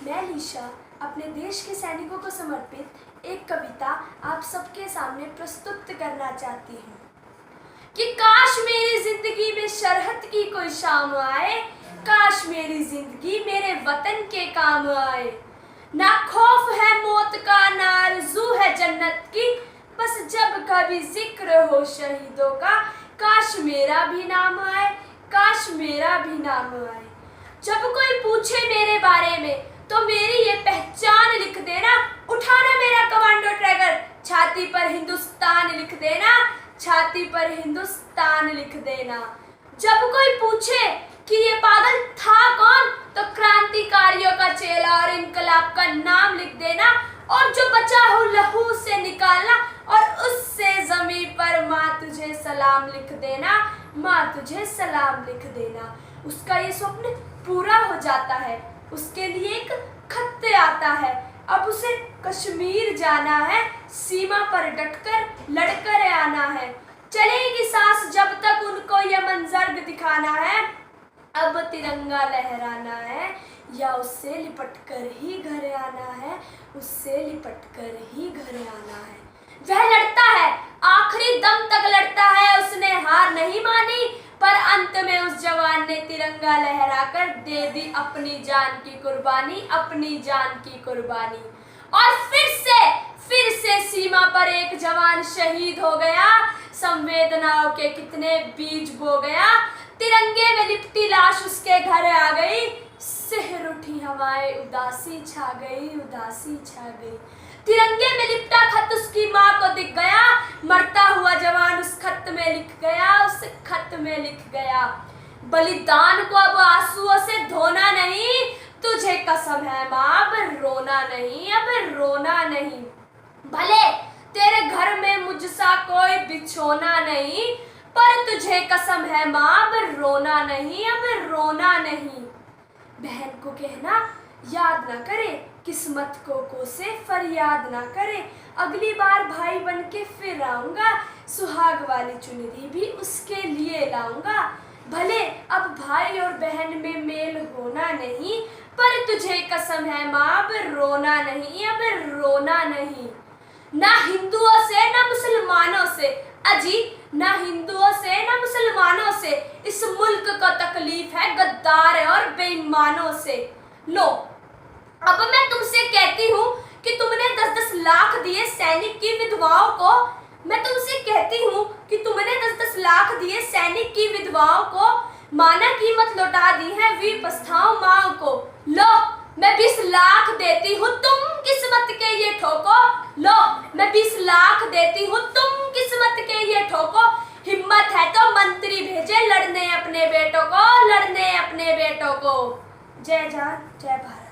मैं लीशा अपने देश के सैनिकों को समर्पित एक कविता आप सबके सामने प्रस्तुत करना चाहती हूँ कि काश मेरी जिंदगी में शरहद की कोई शाम आए, काश मेरी जिंदगी मेरे वतन के काम आए। ना खौफ है मौत का, ना आरज़ू है जन्नत की, बस जब कभी जिक्र हो शहीदों का, काश मेरा भी नाम आए, काश मेरा भी नाम आए। जब कोई पूछे मेरे बारे में तो मेरी ये पहचान लिख देना, उठाना मेरा कमांडो ट्रैगर, छाती पर हिंदुस्तान लिख देना, छाती पर हिंदुस्तान लिख देना। जब कोई पूछे कि ये पागल था कौन, तो क्रांतिकारियों का चेला और इनकलाब का नाम लिख देना, और जो बचा हो लहू से निकालना, और उससे जमीन पर माँ तुझे सलाम लिख देना, माँ तुझे सलाम लिख देना। उसका ये स्वप्न पूरा हो जाता है, उसके लिए एक खत आता है, अब उसे कश्मीर जाना है, सीमा पर डटकर लड़कर आना है। चलेगी सांस जब तक उनको ये मंजर दिखाना है, अब तिरंगा लहराना है, या उससे लिपट कर ही घर आना है, उससे लिपट कर ही घर आना है। वह लड़ता है, आखिरी दम तक लड़ता है, उसने हार नहीं मानी, पर अंत में उस जवान ने तिरंगा लहराकर दे दी अपनी जान की कुर्बानी, अपनी जान की कुर्बानी। और फिर से सीमा पर एक जवान शहीद हो गया, संवेदनाओं के कितने बीज बो गया। तिरंगे में लिपटी लाश उसके घर आ गई, सिहर उठी हवाएं, उदासी छा गई, उदासी छा गई। तिरंगे में लिपटा खत उसकी माँ को दिख गया, मरता हुआ जवान उस खत में लिख गया, उस खत में लिख गया, बलिदान को अब आंसुओं से धोना नहीं, तुझे कसम है माँ अब रोना नहीं, अब रोना नहीं। भले तेरे घर में मुझसा कोई बिछोना नहीं, पर तुझे कसम है माँ अब रोना नहीं, अब रोना नहीं। बहन को कहना याद ना करे, किस्मत को कोसे फरियाद ना करे, अगली बार भाई बन के फिर आऊंगा, सुहाग वाली चुनरी भी उसके लिए लाऊंगा। भले अब भाई और बहन में मेल होना नहीं, पर तुझे कसम है माँ अब रोना नहीं, अब रोना नहीं। ना हिंदुओं से ना मुसलमानों से, अजी ना हिंदुओं से ना मुसलमानों से, इस मुल्क को तकलीफ है गद्दार और बेईमानों से। लो अब मैं तुमसे कहती हूँ कि तुमने 10-10 लाख दिए सैनिक की विधवाओं को, मैं तुमसे कहती हूँ कि तुमने 10-10 लाख दिए सैनिक की विधवाओं को, माना कीमत लौटा दी है वीर पछताओ माओ को। लो मैं 20 लाख देती हूँ, तुम किस्मत के ये ठोको, लो मैं 20 लाख देती हूँ, तुम किस्मत के ये ठोको। हिम्मत है तो मंत्री भेजे लड़ने अपने बेटों को, लड़ने अपने बेटों को। जय जवान जय भारत।